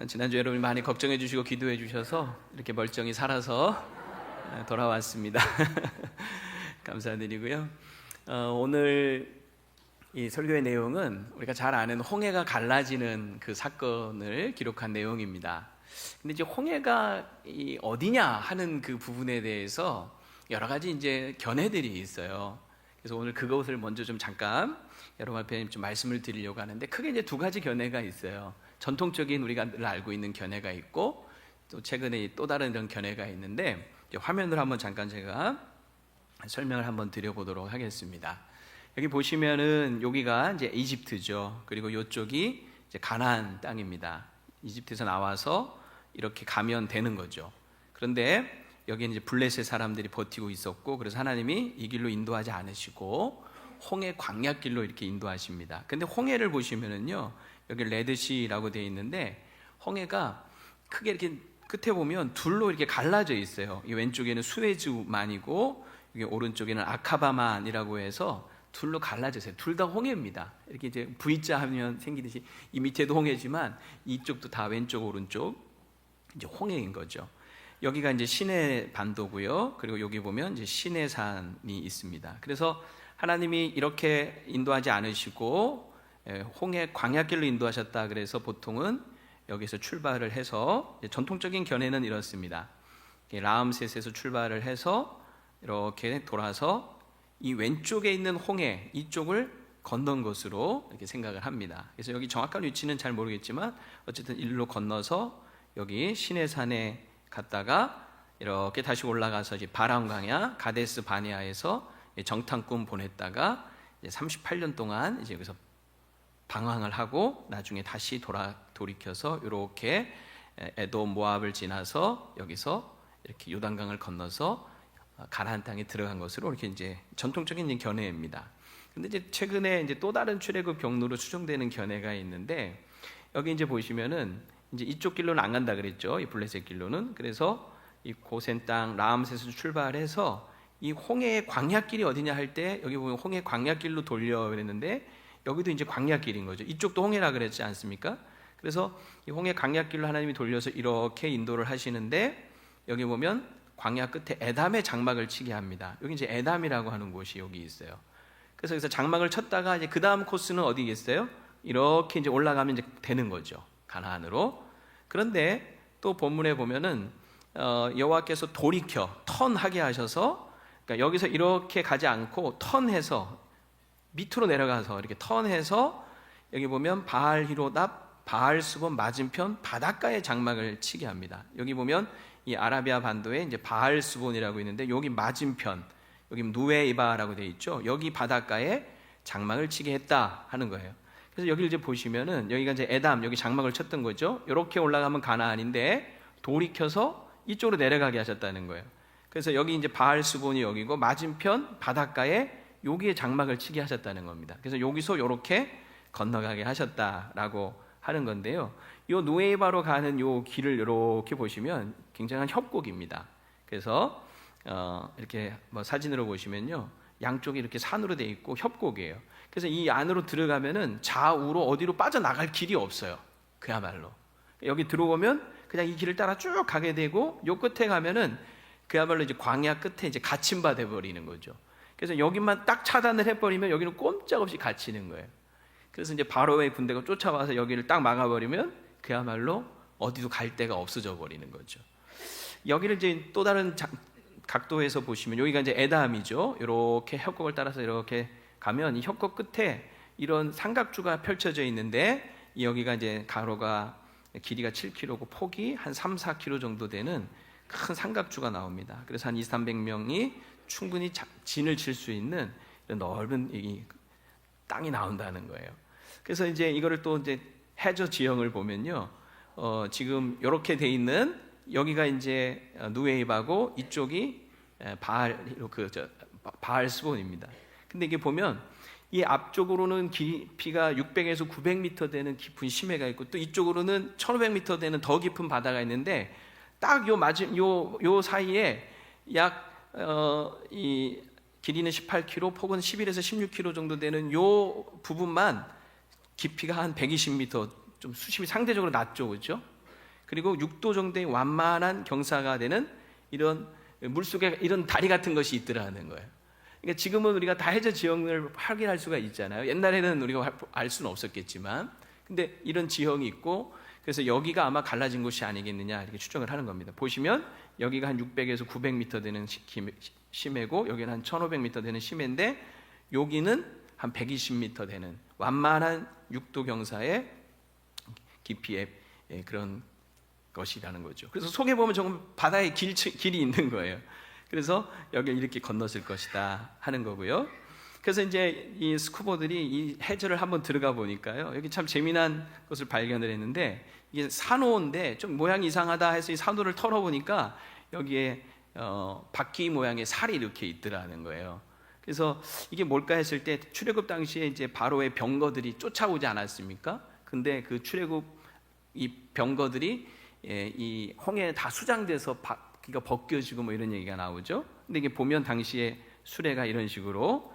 지난주 여러분이 많이 걱정해 주시고 기도해 주셔서 이렇게 멀쩡히 살아서 돌아왔습니다. 감사드리고요. 오늘 이 설교의 내용은 우리가 잘 아는 홍해가 갈라지는 그 사건을 기록한 내용입니다. 근데 이제 홍해가 어디냐 하는 그 부분에 대해서 여러 가지 이제 견해들이 있어요. 그래서 오늘 그것을 먼저 좀 잠깐 여러분 앞에 좀 말씀을 드리려고 하는데, 크게 이제 두 가지 견해가 있어요. 전통적인 우리가 늘 알고 있는 견해가 있고, 또 최근에 또 다른 이런 견해가 있는데, 화면으로 한번 잠깐 제가 설명을 한번 드려보도록 하겠습니다. 여기 보시면은 여기가 이제 이집트죠. 그리고 이쪽이 이제 가나안 땅입니다. 이집트에서 나와서 이렇게 가면 되는 거죠. 그런데 여기는 이제 블레셋 사람들이 버티고 있었고, 그래서 하나님이 이 길로 인도하지 않으시고 홍해 광야길로 이렇게 인도하십니다. 근데 홍해를 보시면은요, 여기 레드시라고 되어 있는데, 홍해가 크게 이렇게 끝에 보면 둘로 이렇게 갈라져 있어요. 이 왼쪽에는 수에즈만이고 여기 오른쪽에는 아카바만이라고 해서 둘로 갈라져서요. 둘 다 홍해입니다. 이렇게 이제 V자 하면 생기듯이 이 밑에도 홍해지만 이쪽도 다 왼쪽 오른쪽 이제 홍해인 거죠. 여기가 이제 시내 반도고요. 그리고 여기 보면 이제 시내산이 있습니다. 그래서 하나님이 이렇게 인도하지 않으시고 홍해 광야길로 인도하셨다. 그래서 보통은 여기서 출발을 해서, 전통적인 견해는 이렇습니다. 라암셋에서 출발을 해서 이렇게 돌아서 이 왼쪽에 있는 홍해 이쪽을 건넌 것으로 이렇게 생각을 합니다. 그래서 여기 정확한 위치는 잘 모르겠지만 어쨌든 일로 건너서 여기 시내산에 갔다가 이렇게 다시 올라가서 이제 바람 광야 가데스 바네아에서 정탐꾼 보냈다가 이제 38년 동안 이제 여기서 방황을 하고 나중에 다시 돌이켜서 이렇게 에돔 모압을 지나서 여기서 이렇게 요단강을 건너서 가나안 땅에 들어간 것으로 이렇게 이제 전통적인 견해입니다. 근데 이제 최근에 이제 또 다른 출애굽 경로로 추정되는 견해가 있는데, 여기 이제 보시면은 이제 이쪽 길로는 안 간다 그랬죠. 이 블레셋 길로는. 그래서 이 고센 땅 라암셋에서 출발해서 이 홍해의 광야길이 어디냐 할 때 여기 보면 홍해 광야길로 돌려 그랬는데, 여기도 이제 광야길인 거죠. 이쪽도 홍해라 그랬지 않습니까? 그래서 이 홍해 광야길로 하나님이 돌려서 이렇게 인도를 하시는데, 여기 보면 광야 끝에 에담의 장막을 치게 합니다. 여기 이제 에담이라고 하는 곳이 여기 있어요. 그래서 여기서 장막을 쳤다가 이제 그 다음 코스는 어디겠어요? 이렇게 이제 올라가면 이제 되는 거죠. 가나안으로. 그런데 또 본문에 보면은 여호와께서 돌이켜 턴하게 하셔서, 그러니까 여기서 이렇게 가지 않고 턴해서 밑으로 내려가서 이렇게 턴해서 여기 보면 바알 히로답 바알 수본 맞은편 바닷가에 장막을 치게 합니다. 여기 보면 이 아라비아 반도에 이제 바알 수본이라고 있는데, 여기 맞은편, 여기 누에이바라고 되어 있죠. 여기 바닷가에 장막을 치게 했다 하는 거예요. 그래서 여기를 이제 보시면은 여기가 이제 에담, 여기 장막을 쳤던 거죠. 이렇게 올라가면 가나안인데 돌이켜서 이쪽으로 내려가게 하셨다는 거예요. 그래서 여기 이제 바알 수본이 여기고 맞은편 바닷가에 여기에 장막을 치게 하셨다는 겁니다. 그래서 여기서 이렇게 건너가게 하셨다라고 하는 건데요. 요 누에바로 가는 요 길을 이렇게 보시면 굉장한 협곡입니다. 그래서 이렇게 뭐 사진으로 보시면요, 양쪽이 이렇게 산으로 돼 있고 협곡이에요. 그래서 이 안으로 들어가면은 좌우로 어디로 빠져나갈 길이 없어요. 그야말로 여기 들어오면 그냥 이 길을 따라 쭉 가게 되고, 요 끝에 가면은 그야말로 이제 광야 끝에 이제 갇힌 바 돼 버리는 거죠. 그래서 여기만 딱 차단을 해버리면 여기는 꼼짝없이 갇히는 거예요. 그래서 이제 바로의 군대가 쫓아와서 여기를 딱 막아버리면 그야말로 어디도 갈 데가 없어져 버리는 거죠. 여기를 이제 또 다른 각도에서 보시면 여기가 이제 에담이죠. 이렇게 협곡을 따라서 이렇게 가면 이 협곡 끝에 이런 삼각주가 펼쳐져 있는데, 여기가 이제 가로가 길이가 7km고 폭이 한 3, 4km 정도 되는 큰 삼각주가 나옵니다. 그래서 한 200~300명이 충분히 진을 칠 수 있는 이런 넓은 이 땅이 나온다는 거예요. 그래서 이제 이거를 또 이제 해저 지형을 보면요, 지금 이렇게 돼 있는 여기가 이제 누에이바고 이쪽이 바알 스본입니다. 근데 이게 보면 이 앞쪽으로는 깊이가 600에서 900m 되는 깊은 심해가 있고, 또 이쪽으로는 1500m 되는 더 깊은 바다가 있는데, 딱 요 사이에 이 길이는 18km, 폭은 11에서 16km 정도 되는 요 부분만 깊이가 한 120m, 좀 수심이 상대적으로 낮죠, 그렇죠? 그리고 6도 정도의 완만한 경사가 되는 이런 물속에 이런 다리 같은 것이 있더라는 거예요. 그러니까 지금은 우리가 다 해저 지형을 확인할 수가 있잖아요. 옛날에는 우리가 알 수는 없었겠지만, 근데 이런 지형이 있고, 그래서 여기가 아마 갈라진 곳이 아니겠느냐 이렇게 추정을 하는 겁니다. 보시면 여기가 한 600에서 900m 되는 심해고, 여기는 한 1500m 되는 심해인데, 여기는 한 120m 되는 완만한 6도 경사의 깊이의 그런 것이라는 거죠. 그래서 속에 보면 조금 바다에 길이 있는 거예요. 그래서 여기를 이렇게 건넜을 것이다 하는 거고요. 그래서 이제 이 스쿠버들이 이 해저를 한번 들어가 보니까요, 여기 참 재미난 것을 발견을 했는데, 이게 산호인데 좀 모양이 이상하다 해서 이 산호를 털어보니까 여기에 바퀴 모양의 살이 이렇게 있더라는 거예요. 그래서 이게 뭘까 했을 때, 출애굽 당시에 이제 바로의 병거들이 쫓아오지 않았습니까? 근데 그 출애굽 이 병거들이 이 홍해에 다 수장돼서 바퀴가 벗겨지고 뭐 이런 얘기가 나오죠. 근데 이게 보면 당시에 수레가 이런 식으로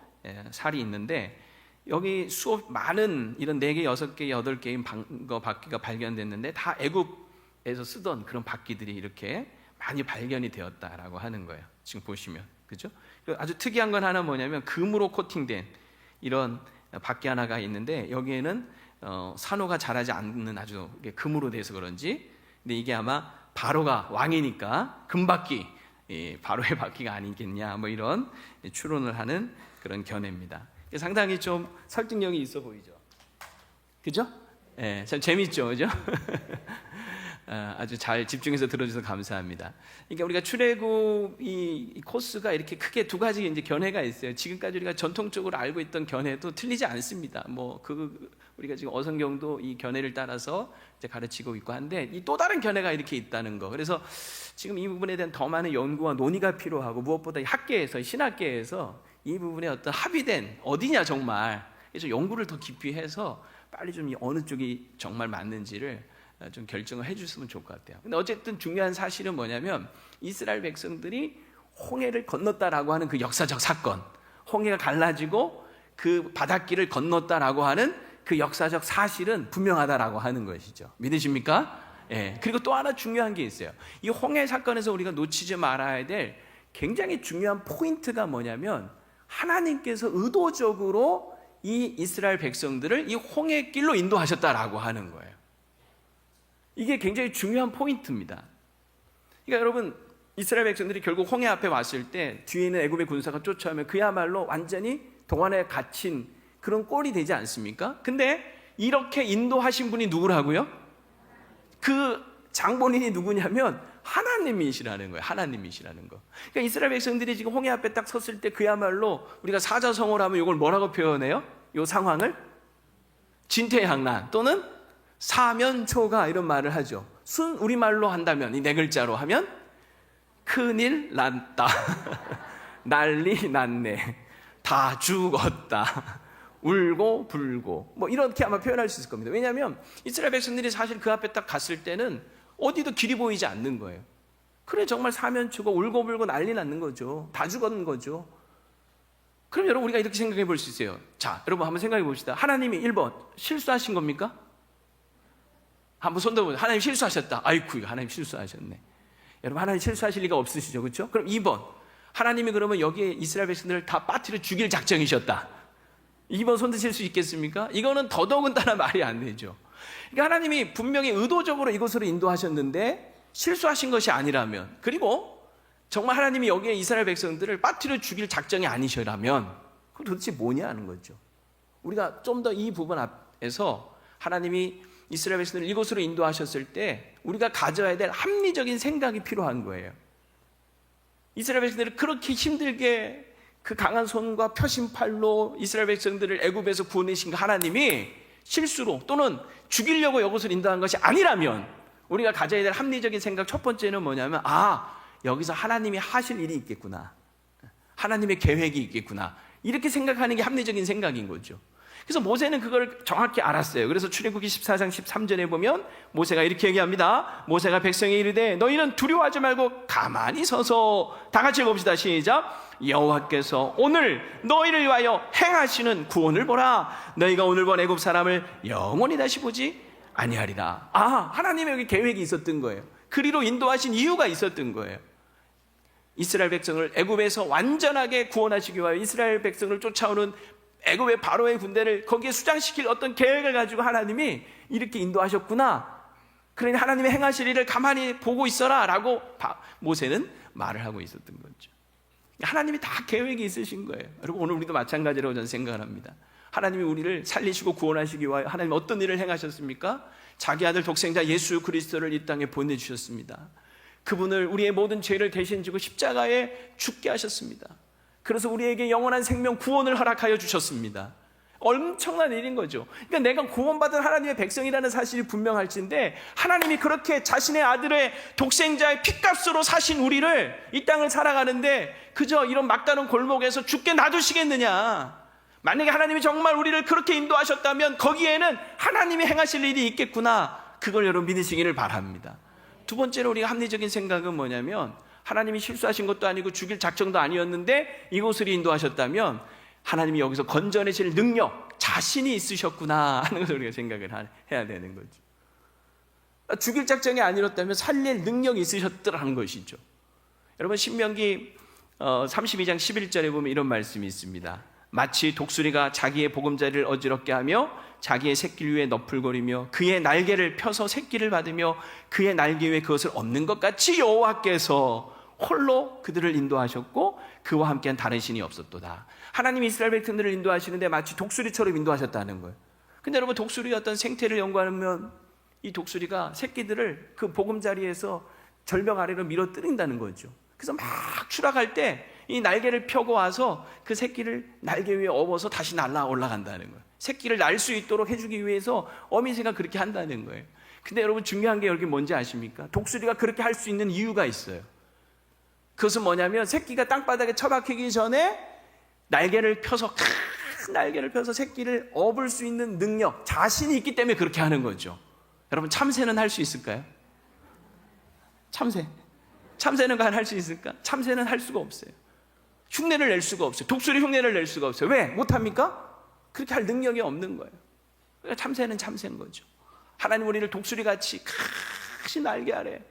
살이 있는데, 여기 수업 많은 이런 4개, 6개, 8개의 방거 바퀴가 발견됐는데, 다 애굽에서 쓰던 그런 바퀴들이 이렇게 많이 발견이 되었다라고 하는 거예요. 지금 보시면, 그죠? 아주 특이한 건 하나 뭐냐면, 금으로 코팅된 이런 바퀴 하나가 있는데, 여기에는 산호가 자라지 않는 아주 금으로 돼서 그런지, 근데 이게 아마 바로가 왕이니까 금바퀴, 바로의 바퀴가 아니겠냐, 뭐 이런 추론을 하는 그런 견해입니다. 상당히 좀 설득력이 있어 보이죠, 그죠? 예, 참 재밌죠, 그죠? 아주 잘 집중해서 들어주셔서 감사합니다. 그러니까 우리가 출애굽 이 코스가 이렇게 크게 두 가지 이제 견해가 있어요. 지금까지 우리가 전통적으로 알고 있던 견해도 틀리지 않습니다. 뭐 우리가 지금 어성경도 이 견해를 따라서 이제 가르치고 있고 한데, 이 또 다른 견해가 이렇게 있다는 거. 그래서 지금 이 부분에 대한 더 많은 연구와 논의가 필요하고, 무엇보다 학계에서, 신학계에서 이 부분에 어떤 합의된 어디냐 정말, 그래서 연구를 더 깊이 해서 빨리 좀 어느 쪽이 정말 맞는지를 좀 결정을 해줬으면 좋을 것 같아요. 근데 어쨌든 중요한 사실은 뭐냐면, 이스라엘 백성들이 홍해를 건넜다라고 하는 그 역사적 사건, 홍해가 갈라지고 그 바닷길을 건넜다라고 하는 그 역사적 사실은 분명하다라고 하는 것이죠. 믿으십니까? 예. 그리고 또 하나 중요한 게 있어요. 이 홍해 사건에서 우리가 놓치지 말아야 될 굉장히 중요한 포인트가 뭐냐면, 하나님께서 의도적으로 이 이스라엘 백성들을 이 홍해 길로 인도하셨다라고 하는 거예요. 이게 굉장히 중요한 포인트입니다. 그러니까 여러분, 이스라엘 백성들이 결국 홍해 앞에 왔을 때 뒤에 있는 애굽의 군사가 쫓아오면 그야말로 완전히 동안에 갇힌 그런 꼴이 되지 않습니까? 근데 이렇게 인도하신 분이 누구라고요? 그 장본인이 누구냐면 하나님이시라는 거예요. 하나님이시라는 거. 그러니까 이스라엘 백성들이 지금 홍해 앞에 딱 섰을 때 그야말로 우리가 사자성어로 하면 이걸 뭐라고 표현해요? 이 상황을 진퇴양난 또는 사면초가 이런 말을 하죠. 순 우리말로 한다면, 이 네 글자로 하면 큰일 났다, 난리 났네, 다 죽었다, 울고 불고, 뭐 이렇게 아마 표현할 수 있을 겁니다. 왜냐하면 이스라엘 백성들이 사실 그 앞에 딱 갔을 때는 어디도 길이 보이지 않는 거예요. 그래, 정말 사면초고 울고 불고 난리 났는 거죠. 다 죽었는 거죠. 그럼 여러분, 우리가 이렇게 생각해 볼 수 있어요. 자, 여러분 한번 생각해 봅시다. 하나님이 1번 실수하신 겁니까? 한번 손 들어보세요. 하나님 실수하셨다. 아이쿠, 하나님 실수하셨네. 여러분, 하나님 실수하실 리가 없으시죠, 그렇죠? 그럼 2번, 하나님이 그러면 여기에 이스라엘 백성들을 다 빠뜨려 죽일 작정이셨다. 2번 손 드실 수 있겠습니까? 이거는 더더군다나 말이 안 되죠. 그러니까 하나님이 분명히 의도적으로 이곳으로 인도하셨는데 실수하신 것이 아니라면, 그리고 정말 하나님이 여기에 이스라엘 백성들을 빠뜨려 죽일 작정이 아니시라면, 그럼 도대체 뭐냐 하는 거죠. 우리가 좀 더 이 부분 앞에서 하나님이 이스라엘 백성들을 이곳으로 인도하셨을 때 우리가 가져야 될 합리적인 생각이 필요한 거예요. 이스라엘 백성들을 그렇게 힘들게 그 강한 손과 펴신 팔로 이스라엘 백성들을 애굽에서 구원하신 하나님이 실수로 또는 죽이려고 이곳을 인도한 것이 아니라면, 우리가 가져야 될 합리적인 생각 첫 번째는 뭐냐면, 여기서 하나님이 하실 일이 있겠구나, 하나님의 계획이 있겠구나, 이렇게 생각하는 게 합리적인 생각인 거죠. 그래서 모세는 그걸 정확히 알았어요. 그래서 출애굽기 14장 13절에 보면 모세가 이렇게 얘기합니다. 모세가 백성에 이르되 너희는 두려워하지 말고 가만히 서서, 다 같이 읽어봅시다. 시작. 여호와께서 오늘 너희를 위하여 행하시는 구원을 보라. 너희가 오늘 본 애굽 사람을 영원히 다시 보지 아니하리라. 하나님의 여기 계획이 있었던 거예요. 그리로 인도하신 이유가 있었던 거예요. 이스라엘 백성을 애굽에서 완전하게 구원하시기 위하여 이스라엘 백성을 쫓아오는 애굽의 바로의 군대를 거기에 수장시킬 어떤 계획을 가지고 하나님이 이렇게 인도하셨구나. 그러니 하나님의 행하실 일을 가만히 보고 있어라 라고 모세는 말을 하고 있었던 거죠. 하나님이 다 계획이 있으신 거예요. 여러분, 오늘 우리도 마찬가지라고 저는 생각을 합니다. 하나님이 우리를 살리시고 구원하시기 위하여 하나님 어떤 일을 행하셨습니까? 자기 아들 독생자 예수 그리스도를 이 땅에 보내주셨습니다. 그분을 우리의 모든 죄를 대신 지고 십자가에 죽게 하셨습니다. 그래서 우리에게 영원한 생명 구원을 허락하여 주셨습니다. 엄청난 일인 거죠. 그러니까 내가 구원받은 하나님의 백성이라는 사실이 분명할진데, 하나님이 그렇게 자신의 아들의 독생자의 핏값으로 사신 우리를 이 땅을 살아가는데 그저 이런 막다른 골목에서 죽게 놔두시겠느냐. 만약에 하나님이 정말 우리를 그렇게 인도하셨다면 거기에는 하나님이 행하실 일이 있겠구나. 그걸 여러분 믿으시기를 바랍니다. 두 번째로 우리가 합리적인 생각은 뭐냐면, 하나님이 실수하신 것도 아니고 죽일 작정도 아니었는데 이곳을 인도하셨다면 하나님이 여기서 건져내실 능력, 자신이 있으셨구나 하는 것을 우리가 생각을 해야 되는 거죠. 죽일 작정이 아니었다면 살릴 능력이 있으셨더라는 것이죠. 여러분, 신명기 32장 11절에 보면 이런 말씀이 있습니다. 마치 독수리가 자기의 보금자리를 어지럽게 하며 자기의 새끼를 위해 너풀거리며 그의 날개를 펴서 새끼를 받으며 그의 날개 위에 그것을 얻는 것 같이 여호와께서 홀로 그들을 인도하셨고 그와 함께한 다른 신이 없었도다. 하나님이 이스라엘 백성들을 인도하시는데 마치 독수리처럼 인도하셨다는 거예요. 근데 여러분, 독수리의 어떤 생태를 연구하면 이 독수리가 새끼들을 그 보금자리에서 절벽 아래로 밀어뜨린다는 거죠. 그래서 막 추락할 때 이 날개를 펴고 와서 그 새끼를 날개 위에 업어서 다시 날아 올라간다는 거예요. 새끼를 날 수 있도록 해주기 위해서 어미새가 그렇게 한다는 거예요. 근데 여러분, 중요한 게 여기 뭔지 아십니까? 독수리가 그렇게 할 수 있는 이유가 있어요. 그것은 뭐냐면, 새끼가 땅바닥에 처박히기 전에 날개를 펴서 새끼를 업을 수 있는 능력, 자신이 있기 때문에 그렇게 하는 거죠. 여러분, 참새는 할 수 있을까요? 참새는 할 수 있을까? 참새는 할 수가 없어요. 흉내를 낼 수가 없어요. 독수리 흉내를 낼 수가 없어요. 왜? 못합니까? 그렇게 할 능력이 없는 거예요. 그러니까 참새는 참새인 거죠. 하나님 우리를 독수리같이 크신 날개 아래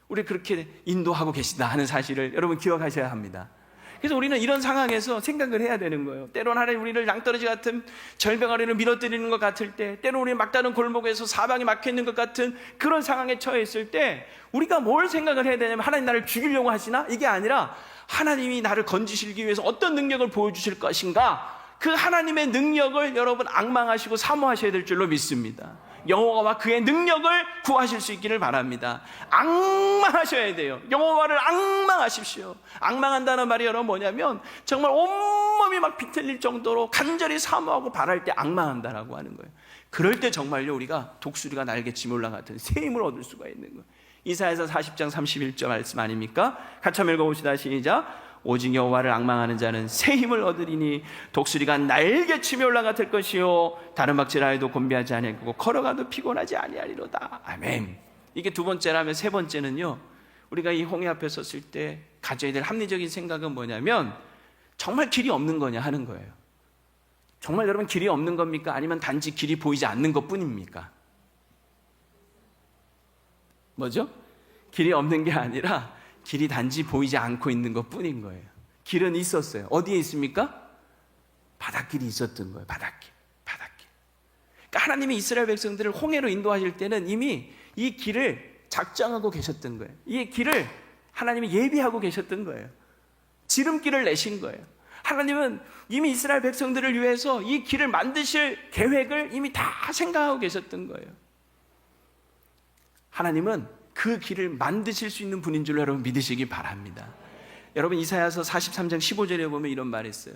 우리 그렇게 인도하고 계시다 하는 사실을 여러분 기억하셔야 합니다. 그래서 우리는 이런 상황에서 생각을 해야 되는 거예요. 때로는 하나님 우리를 낭떠러지 같은 절벽 아래로 밀어뜨리는 것 같을 때, 때로는 우리 막다른 골목에서 사방이 막혀있는 것 같은 그런 상황에 처했을 때 우리가 뭘 생각을 해야 되냐면, 하나님 나를 죽이려고 하시나? 이게 아니라 하나님이 나를 건지시기 위해서 어떤 능력을 보여주실 것인가, 그 하나님의 능력을 여러분 앙망하시고 사모하셔야 될 줄로 믿습니다. 여호와와 그의 능력을 구하실 수 있기를 바랍니다. 앙망하셔야 돼요. 여호와를 앙망하십시오. 앙망한다는 말이 여러분 뭐냐면, 정말 온몸이 막 비틀릴 정도로 간절히 사모하고 바랄 때 앙망한다라고 하는 거예요. 그럴 때 정말요 우리가 독수리가 날개치며 올라갔던 새 힘을 얻을 수가 있는 거예요. 이사야서 40장 31절 말씀 아닙니까? 같이 한번 읽어봅시다. 시작. 오직 여호와를 앙망하는 자는 새 힘을 얻으리니 독수리가 날개치며 올라갔을 것이요 다른 박질하여도 곤비하지 아니하고 걸어가도 피곤하지 아니하리로다. 아멘. 이게 두 번째라면, 세 번째는요, 우리가 이 홍해 앞에 섰을 때 가져야 될 합리적인 생각은 뭐냐면, 정말 길이 없는 거냐 하는 거예요. 정말 여러분 길이 없는 겁니까? 아니면 단지 길이 보이지 않는 것뿐입니까? 뭐죠? 길이 없는 게 아니라 길이 단지 보이지 않고 있는 것뿐인 거예요. 길은 있었어요. 어디에 있습니까? 바닷길이 있었던 거예요. 바닷길. 그러니까 하나님이 이스라엘 백성들을 홍해로 인도하실 때는 이미 이 길을 작정하고 계셨던 거예요. 이 길을 하나님이 예비하고 계셨던 거예요. 지름길을 내신 거예요. 하나님은 이미 이스라엘 백성들을 위해서 이 길을 만드실 계획을 이미 다 생각하고 계셨던 거예요. 하나님은 그 길을 만드실 수 있는 분인 줄로 여러분 믿으시기 바랍니다. 여러분, 이사야서 43장 15절에 보면 이런 말이 있어요.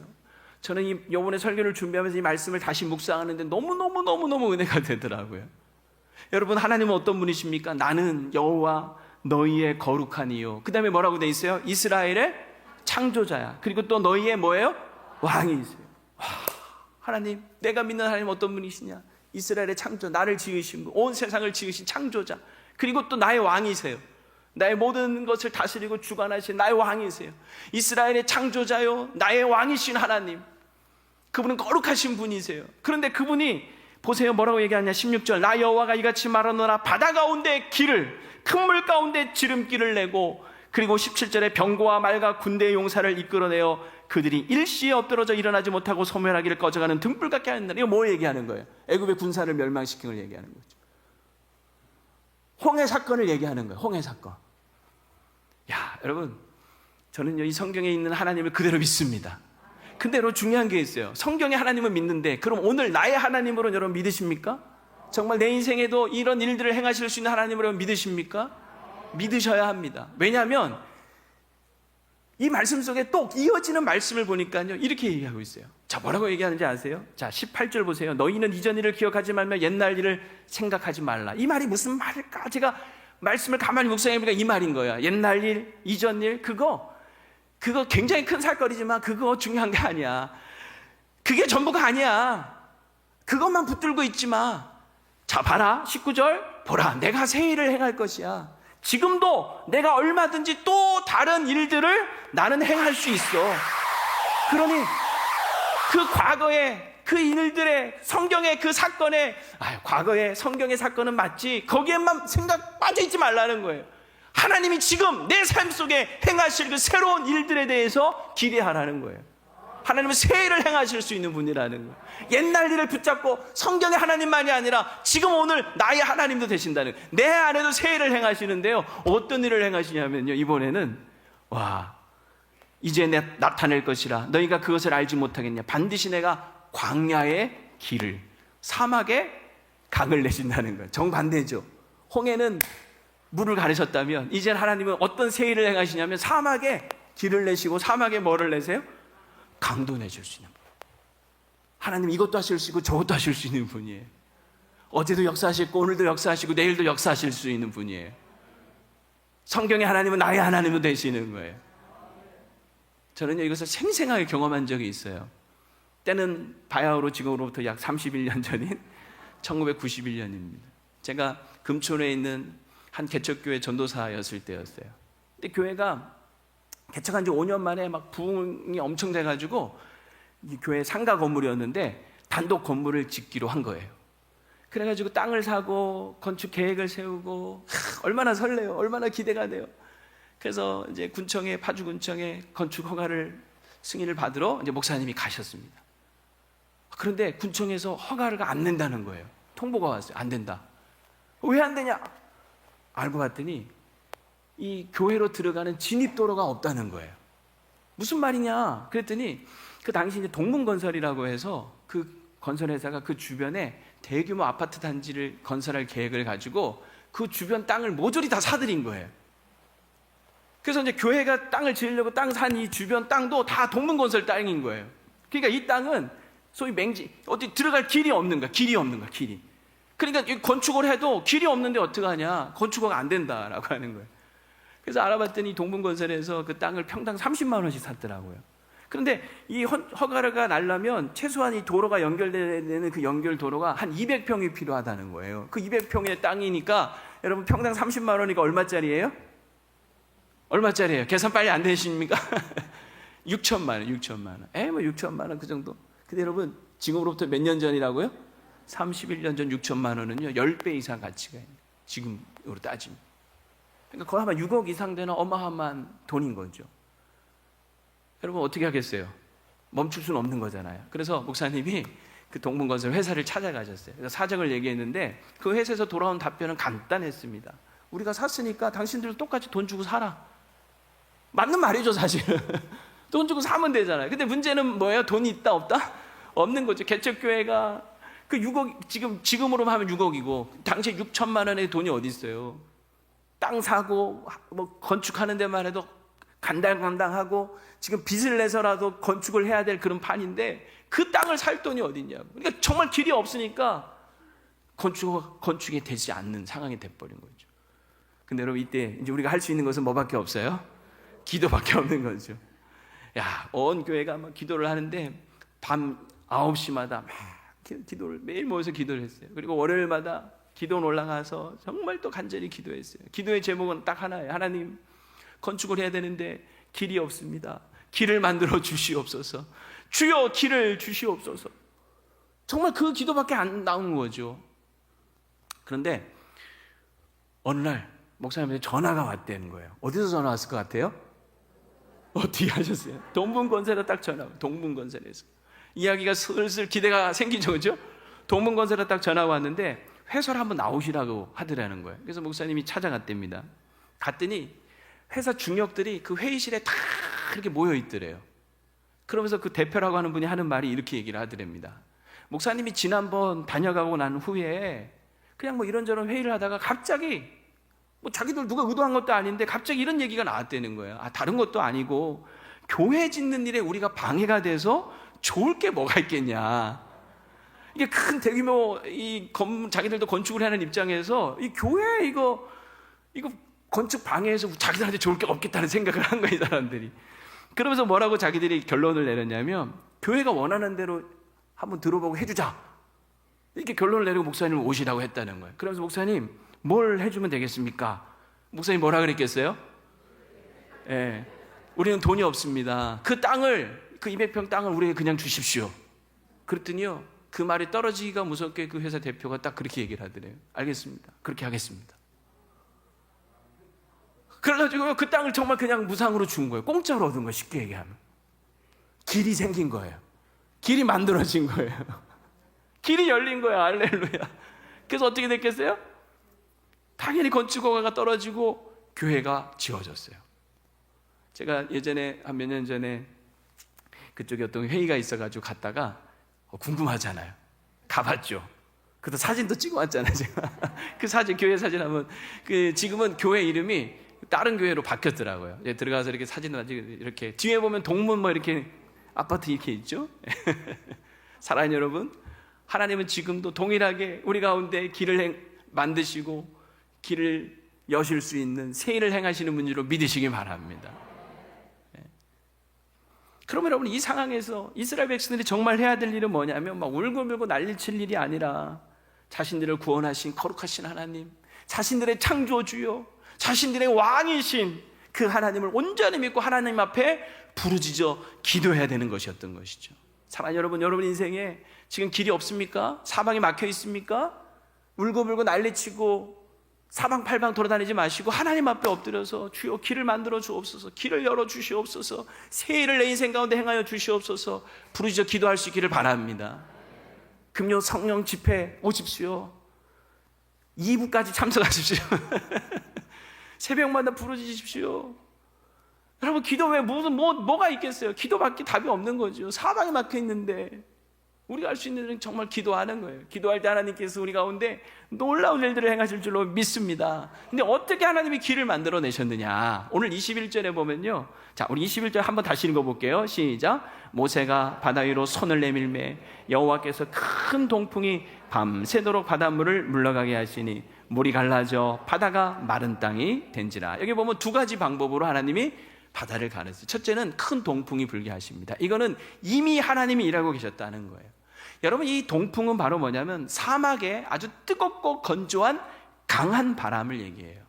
저는 이번에 설교를 준비하면서 이 말씀을 다시 묵상하는데 너무너무 은혜가 되더라고요. 여러분, 하나님은 어떤 분이십니까? 나는 여호와 너희의 거룩한 이요, 그 다음에 뭐라고 돼 있어요? 이스라엘의 창조자야. 그리고 또 너희의 뭐예요? 왕이세요. 하나님, 내가 믿는 하나님 어떤 분이시냐? 이스라엘의 창조, 나를 지으신 분, 온 세상을 지으신 창조자, 그리고 또 나의 왕이세요. 나의 모든 것을 다스리고 주관하신 나의 왕이세요. 이스라엘의 창조자요, 나의 왕이신 하나님, 그분은 거룩하신 분이세요. 그런데 그분이 보세요, 뭐라고 얘기하냐. 16절, 나 여호와가 이같이 말하노라. 바다 가운데 길을, 큰 물 가운데 지름길을 내고, 그리고 17절에 병거와 말과 군대의 용사를 이끌어내어 그들이 일시에 엎드러져 일어나지 못하고 소멸하기를 꺼져가는 등불 같게 하는 날. 이거 뭐 얘기하는 거예요? 애굽의 군사를 멸망시킨 걸 얘기하는 거죠. 홍해 사건을 얘기하는 거예요. 홍해 사건. 야, 여러분, 저는 이 성경에 있는 하나님을 그대로 믿습니다. 근데 여러분, 중요한 게 있어요. 성경의 하나님을 믿는데, 그럼 오늘 나의 하나님으로 여러분 믿으십니까? 정말 내 인생에도 이런 일들을 행하실 수 있는 하나님으로 믿으십니까? 믿으셔야 합니다. 왜냐하면 이 말씀 속에 또 이어지는 말씀을 보니까요, 이렇게 얘기하고 있어요. 자, 뭐라고 얘기하는지 아세요? 자, 18절 보세요. 너희는 이전 일을 기억하지 말며 옛날 일을 생각하지 말라. 이 말이 무슨 말일까? 제가 말씀을 가만히 묵상해보니까 이 말인 거야. 옛날 일, 이전 일, 그거 굉장히 큰 살거리지만 그거 중요한 게 아니야. 그게 전부가 아니야. 그것만 붙들고 있지 마. 자, 봐라. 19절 보라, 내가 새 일을 행할 것이야. 지금도 내가 얼마든지 또 다른 일들을 나는 행할 수 있어. 그러니 그 과거의 그 일들의 성경의 그 사건에, 과거의 성경의 사건은 맞지, 거기에만 생각 빠져있지 말라는 거예요. 하나님이 지금 내 삶 속에 행하실 그 새로운 일들에 대해서 기대하라는 거예요. 하나님은 새 일을 행하실 수 있는 분이라는 거예요. 옛날 일을 붙잡고 성경의 하나님만이 아니라 지금 오늘 나의 하나님도 되신다는 거예요. 내 안에도 새 일을 행하시는데요, 어떤 일을 행하시냐면요, 이번에는 이제 내가 나타낼 것이라 너희가 그것을 알지 못하겠냐. 반드시 내가 광야의 길을, 사막에 강을 내신다는 거예요. 정반대죠. 홍해는 물을 가르셨다면 이제 하나님은 어떤 새 일을 행하시냐면 사막에 길을 내시고, 사막에 뭐를 내세요? 강도 내줄 수 있는 분. 하나님 이것도 하실 수 있고 저것도 하실 수 있는 분이에요. 어제도 역사하시고 오늘도 역사하시고 내일도 역사하실 수 있는 분이에요. 성경의 하나님은 나의 하나님도 되시는 거예요. 저는 이것을 생생하게 경험한 적이 있어요. 때는 바야흐로 지금으로부터 약 31년 전인 1991년입니다. 제가 금촌에 있는 한 개척교회 전도사였을 때였어요. 근데 교회가 개척한 지 5년 만에 막 부흥이 엄청 돼가지고 이 교회 상가 건물이었는데 단독 건물을 짓기로 한 거예요. 그래가지고 땅을 사고 건축 계획을 세우고, 얼마나 설레요. 얼마나 기대가 돼요. 그래서 이제 군청에, 파주군청에 건축 허가를, 승인을 받으러 이제 목사님이 가셨습니다. 그런데 군청에서 허가가 안 낸다는 거예요. 통보가 왔어요. 안 된다. 왜 안 되냐? 알고 봤더니 이 교회로 들어가는 진입도로가 없다는 거예요. 무슨 말이냐? 그랬더니 그 당시 이제 동문건설이라고 해서 그 건설회사가 그 주변에 대규모 아파트 단지를 건설할 계획을 가지고 그 주변 땅을 모조리 다 사들인 거예요. 그래서 이제 교회가 땅을 지으려고 땅 산 이 주변 땅도 다 동문건설 땅인 거예요. 그러니까 이 땅은 소위 맹지, 어디 들어갈 길이 없는 거야. 길이 없는 거야, 길이. 그러니까 건축을 해도 길이 없는데 어떡하냐? 건축허가 안 된다라고 하는 거예요. 그래서 알아봤더니 동문건설에서 그 땅을 평당 30만 원씩 샀더라고요. 그런데 이 허가가 나려면 최소한 이 도로가 연결되는 그 연결 도로가 한 200평이 필요하다는 거예요. 그 200평의 땅이니까 여러분 평당 30만 원이니까 얼마짜리예요? 얼마짜리예요? 계산 빨리 안 되십니까? 6천만 원, 6천만 원. 뭐 6천만 원 그 정도. 근데 여러분 지금으로부터 몇 년 전이라고요? 31년 전 6천만 원은요 10배 이상 가치가 있는, 지금으로 따지면. 그러니까 거의 아마 6억 이상 되는 어마어마한 돈인 거죠. 여러분 어떻게 하겠어요? 멈출 수는 없는 거잖아요. 그래서 목사님이 그 동문건설 회사를 찾아가셨어요. 그래서 사정을 얘기했는데 그 회사에서 돌아온 답변은 간단했습니다. 우리가 샀으니까 당신들도 똑같이 돈 주고 사라. 맞는 말이죠, 사실은. 돈 주고 사면 되잖아요. 근데 문제는 뭐예요? 돈이 있다 없다? 없는 거죠. 개척교회가 그 6억, 지금으로 하면 6억이고 당시에 6천만 원의 돈이 어디 있어요? 땅 사고 뭐 건축하는 데만 해도 간당간당하고 지금 빚을 내서라도 건축을 해야 될 그런 판인데 그 땅을 살 돈이 어디 있냐고. 그러니까 정말 길이 없으니까 건축이 되지 않는 상황이 돼버린 거죠. 근데 여러분 이때 이제 우리가 할 수 있는 것은 뭐밖에 없어요? 기도밖에 없는 거죠. 야, 온 교회가 막 기도를 하는데 밤 9시마다 막 기도를 매일 모여서 기도를 했어요. 그리고 월요일마다 기도원 올라가서 정말 또 간절히 기도했어요. 기도의 제목은 딱 하나예요. 하나님, 건축을 해야 되는데 길이 없습니다. 길을 만들어 주시옵소서. 주여 길을 주시옵소서. 정말 그 기도밖에 안 나오는 거죠. 그런데 어느 날 목사님한테 전화가 왔다는 거예요. 어디서 전화 왔을 것 같아요? 어떻게 하셨어요? 동문건설에 딱 전화, 동문건설에서. 이야기가 슬슬 기대가 생기죠, 그죠? 동문건설에 딱 전화가 왔는데 회사를 한번 나오시라고 하더라는 거예요. 그래서 목사님이 찾아갔답니다. 갔더니 회사 중역들이 그 회의실에 다 이렇게 모여 있더래요. 그러면서 그 대표라고 하는 분이 하는 말이 이렇게 얘기를 하더랍니다. 목사님이 지난번 다녀가고 난 후에 그냥 뭐 이런저런 회의를 하다가 갑자기 뭐 자기들 누가 의도한 것도 아닌데 갑자기 이런 얘기가 나왔다는 거예요. 다른 것도 아니고 교회 짓는 일에 우리가 방해가 돼서 좋을 게 뭐가 있겠냐. 이게 큰 대규모 이 자기들도 건축을 하는 입장에서 이 교회 이거 건축 방해해서 자기들한테 좋을 게 없겠다는 생각을 한 거예요, 사람들이. 그러면서 뭐라고 자기들이 결론을 내렸냐면 교회가 원하는 대로 한번 들어보고 해주자. 이렇게 결론을 내리고 목사님을 오시라고 했다는 거예요. 그러면서 목사님 뭘 해주면 되겠습니까? 목사님 뭐라 그랬겠어요? 예, 우리는 돈이 없습니다. 그 땅을, 그 200평 땅을 우리에게 그냥 주십시오. 그랬더니요, 그 말이 떨어지기가 무섭게 그 회사 대표가 딱 그렇게 얘기를 하더래요. 알겠습니다. 그렇게 하겠습니다. 그래가지고 그 땅을 정말 그냥 무상으로 준 거예요. 공짜로 얻은 거예요. 쉽게 얘기하면. 길이 생긴 거예요. 길이 만들어진 거예요. 길이 열린 거예요. 할렐루야. 그래서 어떻게 됐겠어요? 당연히 건축허가가 떨어지고 교회가 지어졌어요. 제가 예전에 한 몇 년 전에 그쪽에 어떤 회의가 있어가지고 갔다가 궁금하잖아요. 가봤죠. 그것도 사진도 찍어 왔잖아요. 제가 그 사진, 교회 사진 한번, 지금은 교회 이름이 다른 교회로 바뀌었더라고요. 들어가서 이렇게 사진을 이렇게 뒤에 보면 동문 뭐 이렇게 아파트 이렇게 있죠. 사랑하는 여러분, 하나님은 지금도 동일하게 우리 가운데 길을 만드시고 길을 여실 수 있는 새 일을 행하시는 분으로 믿으시기 바랍니다. 그러면 여러분, 이 상황에서 이스라엘 백성들이 정말 해야 될 일은 뭐냐면 막 울고불고 난리칠 일이 아니라 자신들을 구원하신 거룩하신 하나님, 자신들의 창조주요, 자신들의 왕이신 그 하나님을 온전히 믿고 하나님 앞에 부르짖어 기도해야 되는 것이었던 것이죠. 사랑하는 여러분, 여러분 인생에 지금 길이 없습니까? 사방이 막혀 있습니까? 울고불고 난리치고 사방팔방 돌아다니지 마시고 하나님 앞에 엎드려서 주여 길을 만들어 주옵소서, 길을 열어 주시옵소서, 새 일을 내 인생 가운데 행하여 주시옵소서 부르짖어 기도할 수 있기를 바랍니다. 금요 성령 집회 오십시오. 2부까지 참석하십시오. 새벽마다 부르짖으십시오. 여러분, 기도 외에 뭐가 있겠어요? 기도밖에 답이 없는 거죠. 사방에 막혀 있는데 우리가 할 수 있는 일은 정말 기도하는 거예요. 기도할 때 하나님께서 우리 가운데 놀라운 일들을 행하실 줄로 믿습니다. 근데 어떻게 하나님이 길을 만들어 내셨느냐? 오늘 21절에 보면요, 자, 우리 21절 한번 다시 읽어볼게요. 시작. 모세가 바다 위로 손을 내밀매 여호와께서 큰 동풍이 밤새도록 바닷물을 물러가게 하시니 물이 갈라져 바다가 마른 땅이 된지라. 여기 보면 두 가지 방법으로 하나님이 바다를 가르쳤어요. 첫째는 큰 동풍이 불게 하십니다. 이거는 이미 하나님이 일하고 계셨다는 거예요. 여러분, 이 동풍은 바로 뭐냐면 사막에 아주 뜨겁고 건조한 강한 바람을 얘기해요.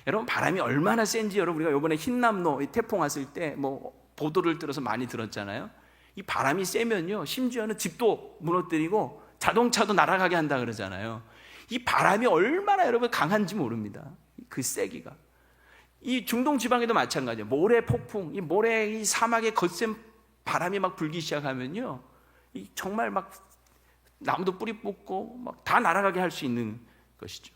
여러분, 바람이 얼마나 센지 여러분, 우리가 이번에 흰남노 태풍 왔을 때 뭐 보도를 들어서 많이 들었잖아요. 이 바람이 세면요, 심지어는 집도 무너뜨리고 자동차도 날아가게 한다 그러잖아요. 이 바람이 얼마나 여러분 강한지 모릅니다. 그 세기가. 이 중동 지방에도 마찬가지예요. 모래 폭풍, 이 사막에 거센 바람이 막 불기 시작하면요, 이 정말 막 나무도 뿌리 뽑고 막 다 날아가게 할 수 있는 것이죠.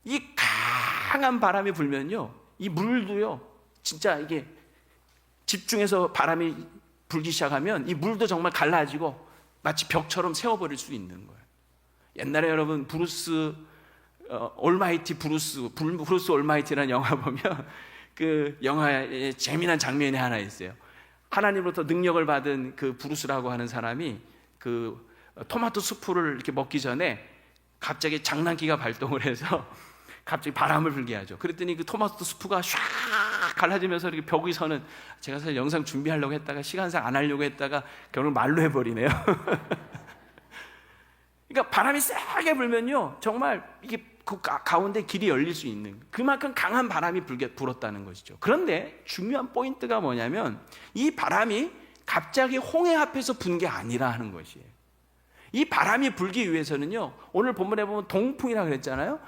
이 강한 바람이 불면요, 이 물도요, 진짜 이게 집중해서 바람이 불기 시작하면 이 물도 정말 갈라지고 마치 벽처럼 세워버릴 수 있는 거예요. 옛날에 여러분 브루스 올마이티라는 영화 보면 그 영화에 재미난 장면이 하나 있어요. 하나님으로부터 능력을 받은 그 브루스라고 하는 사람이 그 토마토 수프를 이렇게 먹기 전에 갑자기 장난기가 발동을 해서 갑자기 바람을 불게 하죠. 그랬더니 그 토마토 수프가 샥 갈라지면서 이렇게 벽이 서는, 제가 사실 영상 준비하려고 했다가 시간상 안 하려고 했다가 결국 말로 해버리네요. 그러니까 바람이 세게 불면요, 정말 이게 그 가운데 길이 열릴 수 있는 그만큼 강한 바람이 불었다는 것이죠. 그런데 중요한 포인트가 뭐냐면 이 바람이 갑자기 홍해 앞에서 분 게 아니라 하는 것이에요. 이 바람이 불기 위해서는요, 오늘 본문에 보면 동풍이라고 그랬잖아요.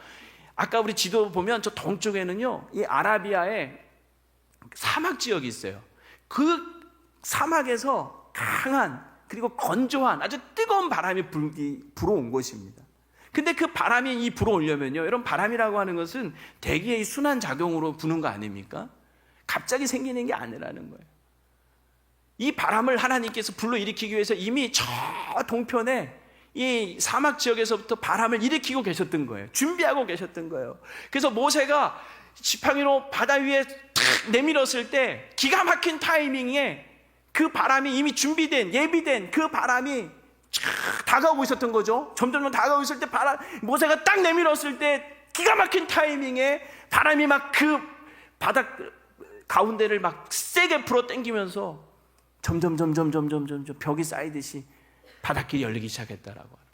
아까 우리 지도 보면 저 동쪽에는요, 이 아라비아의 사막 지역이 있어요. 그 사막에서 강한, 그리고 건조한 아주 뜨거운 바람이 불어온 것입니다. 근데 그 바람이 불어오려면요, 여러분, 바람이라고 하는 것은 대기의 순환 작용으로 부는 거 아닙니까? 갑자기 생기는 게 아니라는 거예요. 이 바람을 하나님께서 불러일으키기 위해서 이미 저 동편에 이 사막 지역에서부터 바람을 일으키고 계셨던 거예요. 준비하고 계셨던 거예요. 그래서 모세가 지팡이로 바다 위에 탁 내밀었을 때 기가 막힌 타이밍에 그 바람이 이미 준비된, 예비된 그 바람이 쫙 다가오고 있었던 거죠. 점점 다가오고 있을 때 모세가 딱 내밀었을 때 기가 막힌 타이밍에 바람이 막 그 바닥 가운데를 막 세게 불어 당기면서 점점 벽이 쌓이듯이 바닷길이 열리기 시작했다라고 하는.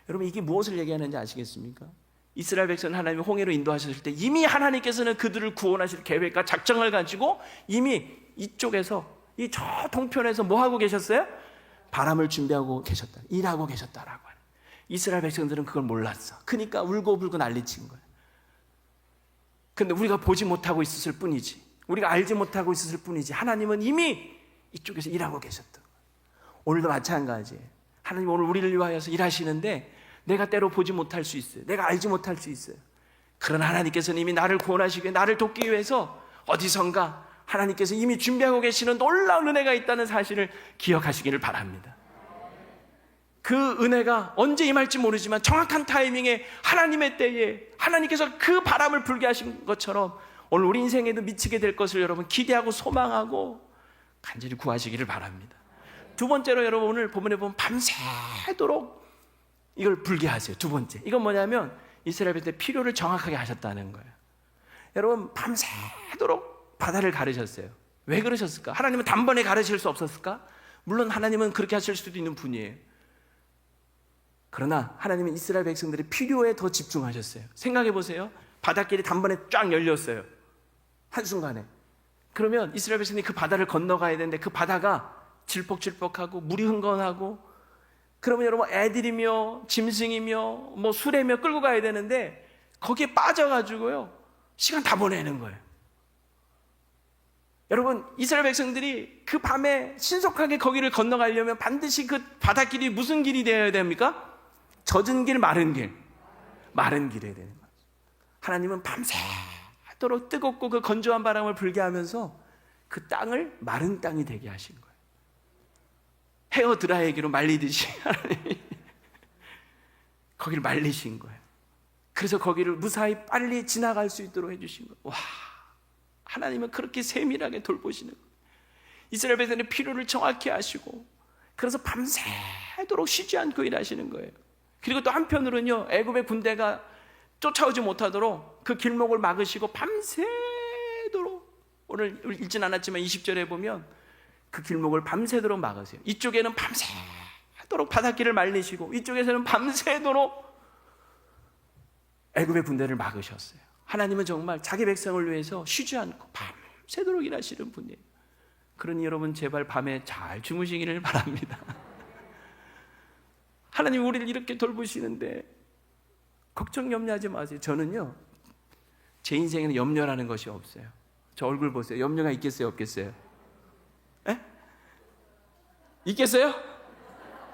여러분, 이게 무엇을 얘기하는지 아시겠습니까? 이스라엘 백성은 하나님이 홍해로 인도하셨을 때 이미 하나님께서는 그들을 구원하실 계획과 작정을 가지고 이미 이쪽에서, 이 저 동편에서 뭐 하고 계셨어요? 바람을 준비하고 계셨다, 일하고 계셨다라고 하는. 이스라엘 백성들은 그걸 몰랐어. 그러니까 울고불고 난리친 거예요. 근데 우리가 보지 못하고 있었을 뿐이지, 우리가 알지 못하고 있었을 뿐이지, 하나님은 이미 이쪽에서 일하고 계셨던 거예요. 오늘도 마찬가지예요. 하나님 오늘 우리를 위하여서 일하시는데 내가 때로 보지 못할 수 있어요. 내가 알지 못할 수 있어요. 그러나 하나님께서는 이미 나를 구원하시기 위해, 나를 돕기 위해서 어디선가 하나님께서 이미 준비하고 계시는 놀라운 은혜가 있다는 사실을 기억하시기를 바랍니다. 그 은혜가 언제 임할지 모르지만 정확한 타이밍에 하나님의 때에 하나님께서 그 바람을 불게 하신 것처럼 오늘 우리 인생에도 미치게 될 것을 여러분 기대하고 소망하고 간절히 구하시기를 바랍니다. 두 번째로, 여러분, 오늘 본문에 보면 밤새도록 이걸 불게 하세요. 두 번째, 이건 뭐냐면 이스라엘 백성의 필요를 정확하게 하셨다는 거예요. 여러분, 밤새도록 바다를 가르셨어요. 왜 그러셨을까? 하나님은 단번에 가르실 수 없었을까? 물론 하나님은 그렇게 하실 수도 있는 분이에요. 그러나 하나님은 이스라엘 백성들의 필요에 더 집중하셨어요. 생각해 보세요. 바닷길이 단번에 쫙 열렸어요, 한순간에. 그러면 이스라엘 백성이 그 바다를 건너가야 되는데 그 바다가 질퍽질퍽하고 물이 흥건하고, 그러면 여러분 애들이며 짐승이며 뭐 수레며 끌고 가야 되는데 거기에 빠져가지고요 시간 다 보내는 거예요. 여러분, 이스라엘 백성들이 그 밤에 신속하게 거기를 건너가려면 반드시 그 바닷길이 무슨 길이 되어야 됩니까? 젖은 길, 마른 길. 마른 길이어야 되는 거예요. 하나님은 밤새도록 뜨겁고 그 건조한 바람을 불게 하면서 그 땅을 마른 땅이 되게 하신 거예요. 헤어 드라이기로 말리듯이 하나님이 거기를 말리신 거예요. 그래서 거기를 무사히 빨리 지나갈 수 있도록 해주신 거예요. 와, 하나님은 그렇게 세밀하게 돌보시는 거예요. 이스라엘 백성의 필요를 정확히 하시고, 그래서 밤새도록 쉬지 않고 일하시는 거예요. 그리고 또 한편으로는요, 애굽의 군대가 쫓아오지 못하도록 그 길목을 막으시고 밤새도록, 오늘 읽진 않았지만 20절에 보면 그 길목을 밤새도록 막으세요. 이쪽에는 밤새도록 바닷길을 말리시고 이쪽에서는 밤새도록 애굽의 군대를 막으셨어요. 하나님은 정말 자기 백성을 위해서 쉬지 않고 밤새도록 일하시는 분이에요. 그러니 여러분, 제발 밤에 잘 주무시기를 바랍니다. 하나님 우리를 이렇게 돌보시는데 걱정, 염려하지 마세요. 저는요, 제 인생에는 염려라는 것이 없어요. 저 얼굴 보세요. 염려가 있겠어요, 없겠어요? 에? 있겠어요?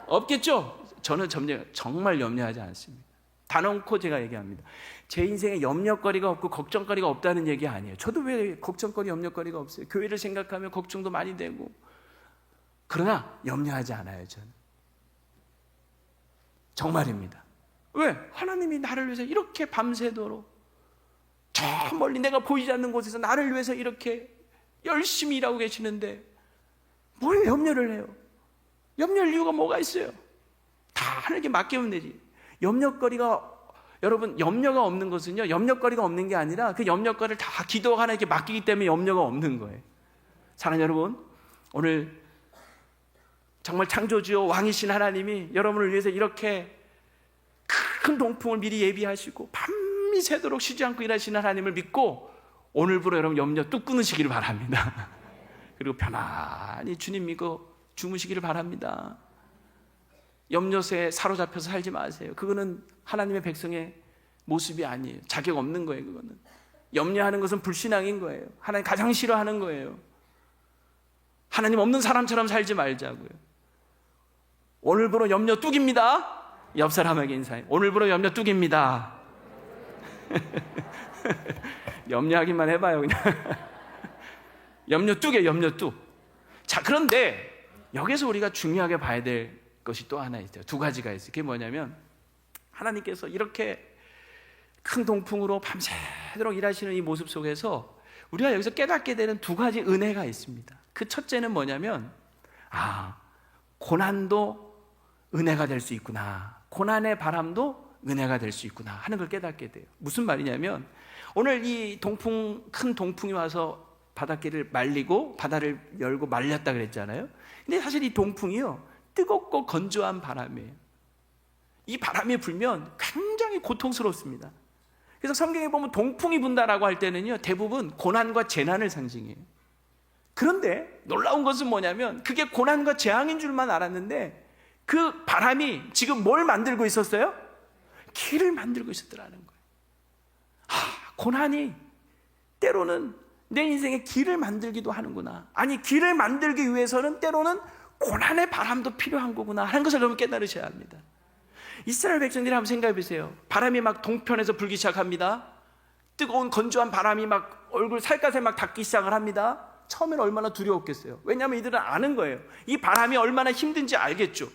없겠죠? 저는 정말 염려하지 않습니다. 단언코 제가 얘기합니다. 제 인생에 염려거리가 없고 걱정거리가 없다는 얘기 아니에요. 저도 왜 걱정거리, 염려거리가 없어요? 교회를 생각하면 걱정도 많이 되고. 그러나 염려하지 않아요, 저는. 정말입니다. 왜? 하나님이 나를 위해서 이렇게 밤새도록 저 멀리 내가 보이지 않는 곳에서 나를 위해서 이렇게 열심히 일하고 계시는데 뭘 염려를 해요? 염려할 이유가 뭐가 있어요? 다 하나님께 맡기면 되지. 염려거리가, 여러분, 염려가 없는 것은요, 염려거리가 없는 게 아니라 그 염려거리를 다 기도가 하나님께 맡기기 때문에 염려가 없는 거예요. 사랑하는 여러분, 오늘 정말 창조주요 왕이신 하나님이 여러분을 위해서 이렇게 큰 동풍을 미리 예비하시고 밤이 새도록 쉬지 않고 일하시는 하나님을 믿고 오늘부로 여러분 염려 뚝 끊으시기를 바랍니다. 그리고 편안히 주님 믿고 주무시기를 바랍니다. 염려에 사로잡혀서 살지 마세요. 그거는 하나님의 백성의 모습이 아니에요. 자격 없는 거예요. 그거는 염려하는 것은 불신앙인 거예요. 하나님 가장 싫어하는 거예요. 하나님 없는 사람처럼 살지 말자고요. 오늘부로 염려 뚝입니다. 옆 사람에게 인사해. 오늘부로 염려 뚝입니다. 염려하기만 해봐요 그냥. 염려 뚝이에요. 염려 뚝. 자, 그런데 여기서 우리가 중요하게 봐야 될 것이 또 하나 있어요. 두 가지가 있어요. 그게 뭐냐면 하나님께서 이렇게 큰 동풍으로 밤새도록 일하시는 이 모습 속에서 우리가 여기서 깨닫게 되는 두 가지 은혜가 있습니다. 그 첫째는 뭐냐면 고난도 은혜가 될 수 있구나. 고난의 바람도 은혜가 될 수 있구나 하는 걸 깨닫게 돼요. 무슨 말이냐면 오늘 이 큰 동풍이 와서 바닷길을 말리고 바다를 열고 말렸다 그랬잖아요. 근데 사실 이 동풍이요, 뜨겁고 건조한 바람이에요. 이 바람이 불면 굉장히 고통스럽습니다. 그래서 성경에 보면 동풍이 분다라고 할 때는요, 대부분 고난과 재난을 상징해요. 그런데 놀라운 것은 뭐냐면 그게 고난과 재앙인 줄만 알았는데 그 바람이 지금 뭘 만들고 있었어요? 길을 만들고 있었더라는 거예요. 고난이 때로는 내 인생에 길을 만들기도 하는구나. 아니, 길을 만들기 위해서는 때로는 고난의 바람도 필요한 거구나 하는 것을 여러분 깨달으셔야 합니다. 이스라엘 백성들이 한번 생각해 보세요. 바람이 막 동편에서 불기 시작합니다. 뜨거운 건조한 바람이 막 얼굴 살갗에 막 닿기 시작을 합니다. 처음에는 얼마나 두려웠겠어요. 왜냐하면 이들은 아는 거예요. 이 바람이 얼마나 힘든지 알겠죠.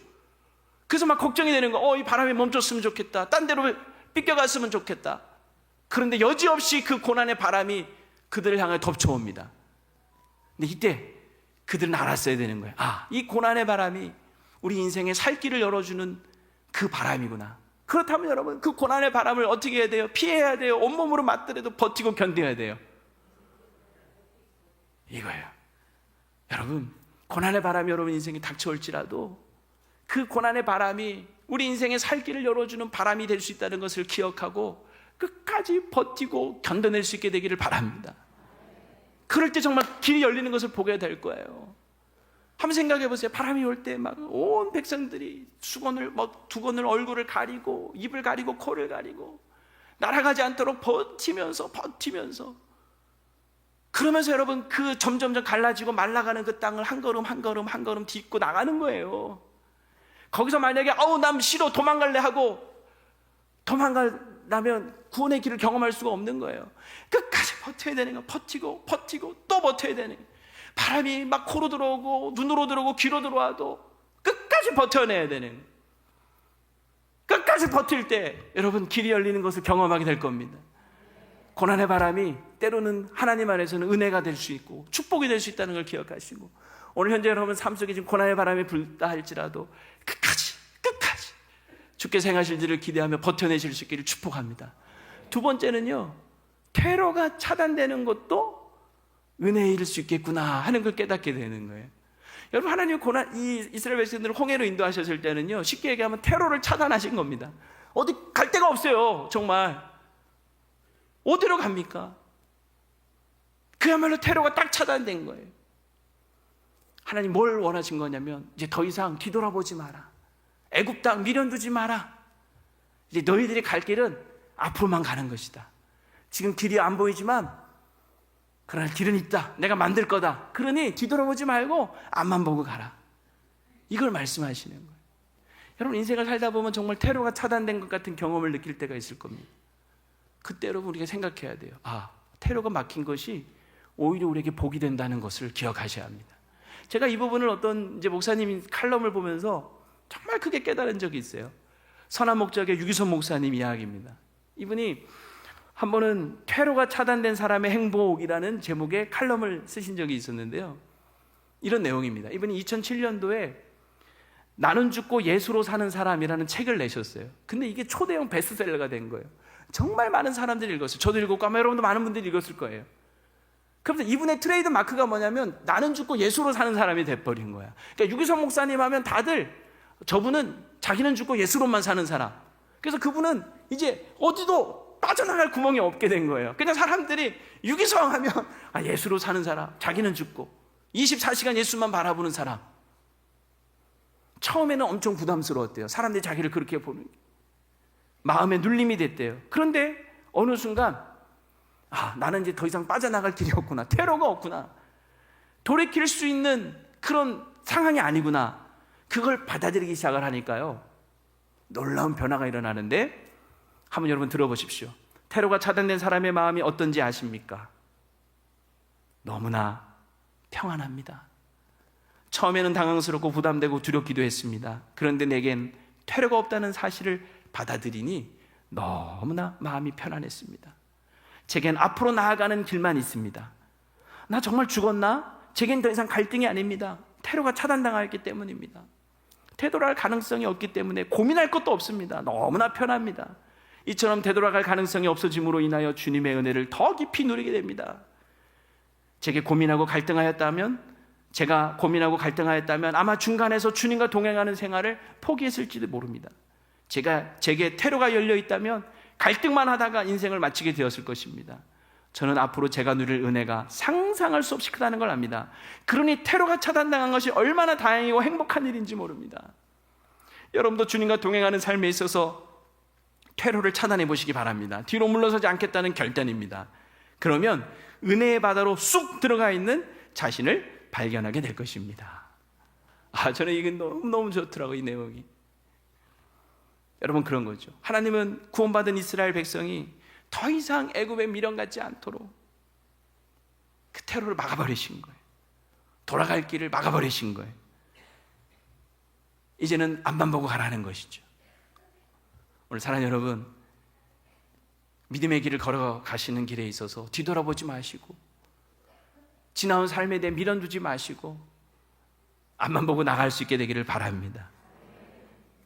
그래서 막 걱정이 되는 거예요. 이 바람이 멈췄으면 좋겠다. 딴 데로 삐껴갔으면 좋겠다. 그런데 여지없이 그 고난의 바람이 그들을 향해 덮쳐옵니다. 근데 이때 그들은 알았어야 되는 거예요. 이 고난의 바람이 우리 인생의 살 길을 열어주는 그 바람이구나. 그렇다면 여러분, 그 고난의 바람을 어떻게 해야 돼요? 피해야 돼요? 온몸으로 맞더라도 버티고 견뎌야 돼요? 이거예요. 여러분, 고난의 바람이 여러분 인생에 닥쳐올지라도 그 고난의 바람이 우리 인생의 살 길을 열어주는 바람이 될 수 있다는 것을 기억하고 끝까지 버티고 견뎌낼 수 있게 되기를 바랍니다. 그럴 때 정말 길이 열리는 것을 보게 될 거예요. 한번 생각해 보세요. 바람이 올 때 막 온 백성들이 두건을 얼굴을 가리고 입을 가리고 코를 가리고 날아가지 않도록 버티면서 그러면서 여러분 그 점점점 갈라지고 말라가는 그 땅을 한 걸음 한 걸음 한 걸음 딛고 나가는 거예요. 거기서 만약에 난 싫어 도망갈래 하고 도망가려면 구원의 길을 경험할 수가 없는 거예요. 끝까지 버텨야 되는 거예요. 버티고 또 버텨야 되는 거예요. 바람이 막 코로 들어오고 눈으로 들어오고 귀로 들어와도 끝까지 버텨내야 되는 거예요. 끝까지 버틸 때 여러분 길이 열리는 것을 경험하게 될 겁니다. 고난의 바람이 때로는 하나님 안에서는 은혜가 될 수 있고 축복이 될 수 있다는 걸 기억하시고, 오늘 현재 여러분 삶 속에 지금 고난의 바람이 불다 할지라도 끝까지 주께서 행하실 일을 기대하며 버텨내실 수 있기를 축복합니다. 두 번째는요, 테러가 차단되는 것도 은혜일 수 있겠구나 하는 걸 깨닫게 되는 거예요. 여러분, 하나님 이 이스라엘 백성들을 홍해로 인도하셨을 때는요, 쉽게 얘기하면 테러를 차단하신 겁니다. 어디 갈 데가 없어요. 정말 어디로 갑니까? 그야말로 테러가 딱 차단된 거예요. 하나님 뭘 원하신 거냐면 이제 더 이상 뒤돌아보지 마라. 애굽 땅 미련두지 마라. 이제 너희들이 갈 길은 앞으로만 가는 것이다. 지금 길이 안 보이지만 그러나 길은 있다. 내가 만들 거다. 그러니 뒤돌아보지 말고 앞만 보고 가라. 이걸 말씀하시는 거예요. 여러분, 인생을 살다 보면 정말 테러가 차단된 것 같은 경험을 느낄 때가 있을 겁니다. 그때 여러분 우리가 생각해야 돼요. 테러가 막힌 것이 오히려 우리에게 복이 된다는 것을 기억하셔야 합니다. 제가 이 부분을 어떤 목사님 칼럼을 보면서 정말 크게 깨달은 적이 있어요. 선한 목적의 유기선 목사님 이야기입니다. 이분이 한 번은 테러가 차단된 사람의 행복이라는 제목의 칼럼을 쓰신 적이 있었는데요. 이런 내용입니다. 이분이 2007년도에 나는 죽고 예수로 사는 사람이라는 책을 내셨어요. 근데 이게 초대형 베스트셀러가 된 거예요. 정말 많은 사람들이 읽었어요. 저도 읽었고 아마 여러분도 많은 분들이 읽었을 거예요. 그래서 이분의 트레이드 마크가 뭐냐면 나는 죽고 예수로 사는 사람이 돼버린 거야. 그러니까 유기성 목사님 하면 다들 저분은 자기는 죽고 예수로만 사는 사람. 그래서 그분은 이제 어디도 빠져나갈 구멍이 없게 된 거예요. 그냥 사람들이 유기성 하면 예수로 사는 사람, 자기는 죽고 24시간 예수만 바라보는 사람. 처음에는 엄청 부담스러웠대요. 사람들이 자기를 그렇게 보는 게. 마음에 눌림이 됐대요. 그런데 어느 순간 나는 이제 더 이상 빠져나갈 길이 없구나. 테러가 없구나. 돌이킬 수 있는 그런 상황이 아니구나. 그걸 받아들이기 시작을 하니까요, 놀라운 변화가 일어나는데, 한번 여러분 들어보십시오. 테러가 차단된 사람의 마음이 어떤지 아십니까? 너무나 평안합니다. 처음에는 당황스럽고 부담되고 두렵기도 했습니다. 그런데 내겐 테러가 없다는 사실을 받아들이니 너무나 마음이 편안했습니다. 제겐 앞으로 나아가는 길만 있습니다. 나 정말 죽었나? 제겐 더 이상 갈등이 아닙니다. 테러가 차단당했기 때문입니다. 되돌아갈 가능성이 없기 때문에 고민할 것도 없습니다. 너무나 편합니다. 이처럼 되돌아갈 가능성이 없어짐으로 인하여 주님의 은혜를 더 깊이 누리게 됩니다. 제가 고민하고 갈등하였다면 아마 중간에서 주님과 동행하는 생활을 포기했을지도 모릅니다. 제게 테러가 열려 있다면 갈등만 하다가 인생을 마치게 되었을 것입니다. 저는 앞으로 제가 누릴 은혜가 상상할 수 없이 크다는 걸 압니다. 그러니 테러가 차단당한 것이 얼마나 다행이고 행복한 일인지 모릅니다. 여러분도 주님과 동행하는 삶에 있어서 테러를 차단해 보시기 바랍니다. 뒤로 물러서지 않겠다는 결단입니다. 그러면 은혜의 바다로 쑥 들어가 있는 자신을 발견하게 될 것입니다. 저는 이게 너무 좋더라고요, 이 내용이. 여러분, 그런 거죠. 하나님은 구원받은 이스라엘 백성이 더 이상 애굽에 미련갖지 않도록 그 테러를 막아버리신 거예요. 돌아갈 길을 막아버리신 거예요. 이제는 앞만 보고 가라는 것이죠. 오늘 사랑하는 여러분, 믿음의 길을 걸어가시는 길에 있어서 뒤돌아보지 마시고, 지나온 삶에 대해 미련 두지 마시고 앞만 보고 나갈 수 있게 되기를 바랍니다.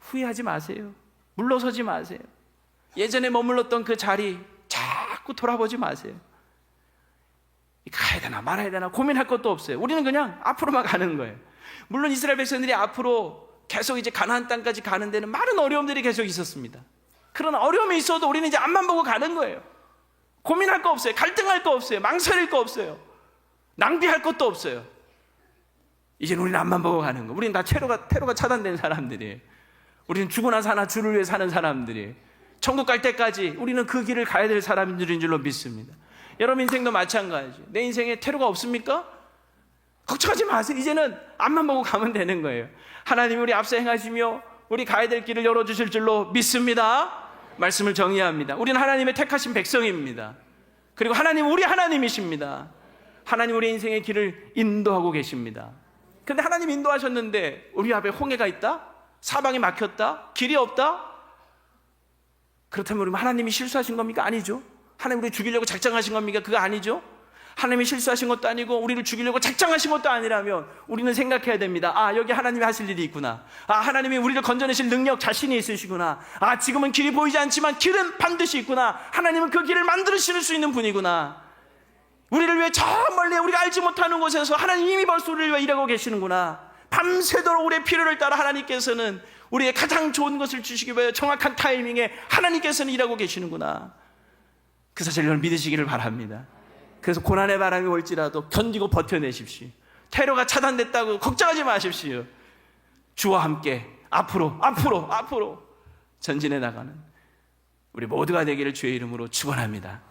후회하지 마세요. 물러서지 마세요. 예전에 머물렀던 그 자리 자꾸 돌아보지 마세요. 가야 되나 말아야 되나 고민할 것도 없어요. 우리는 그냥 앞으로만 가는 거예요. 물론 이스라엘 백성들이 앞으로 계속 이제 가나안 땅까지 가는 데는 많은 어려움들이 계속 있었습니다. 그런 어려움이 있어도 우리는 이제 앞만 보고 가는 거예요. 고민할 거 없어요. 갈등할 거 없어요. 망설일 거 없어요. 낭비할 것도 없어요. 이제는 우리는 앞만 보고 가는 거예요. 우리는 다 테러가 차단된 사람들이에요. 우리는 죽으나 사나 주를 위해 사는 사람들이에요. 천국 갈 때까지 우리는 그 길을 가야 될 사람들인 줄로 믿습니다. 여러분 인생도 마찬가지죠. 내 인생에 테러가 없습니까? 걱정하지 마세요. 이제는 앞만 보고 가면 되는 거예요. 하나님이 우리 앞서 행하시며 우리 가야 될 길을 열어주실 줄로 믿습니다. 말씀을 정의합니다. 우리는 하나님의 택하신 백성입니다. 그리고 하나님 우리 하나님이십니다. 하나님 우리 인생의 길을 인도하고 계십니다. 그런데 하나님 인도하셨는데 우리 앞에 홍해가 있다? 사방이 막혔다? 길이 없다? 그렇다면 우리 하나님이 실수하신 겁니까? 아니죠. 하나님 우리 죽이려고 작정하신 겁니까? 그거 아니죠. 하나님이 실수하신 것도 아니고 우리를 죽이려고 작정하신 것도 아니라면 우리는 생각해야 됩니다. 여기 하나님이 하실 일이 있구나. 하나님이 우리를 건져내실 능력 자신이 있으시구나. 지금은 길이 보이지 않지만 길은 반드시 있구나. 하나님은 그 길을 만드실 수 있는 분이구나. 우리를 위해 저 멀리 우리가 알지 못하는 곳에서 하나님 이미 벌써 우리를 위해 일하고 계시는구나. 밤새도록 우리의 필요를 따라 하나님께서는 우리의 가장 좋은 것을 주시기 위해 정확한 타이밍에 하나님께서는 일하고 계시는구나. 그 사실을 믿으시기를 바랍니다. 그래서 고난의 바람이 올지라도 견디고 버텨내십시오. 테러가 차단됐다고 걱정하지 마십시오. 주와 함께 앞으로 전진해 나가는 우리 모두가 되기를 주의 이름으로 축원합니다.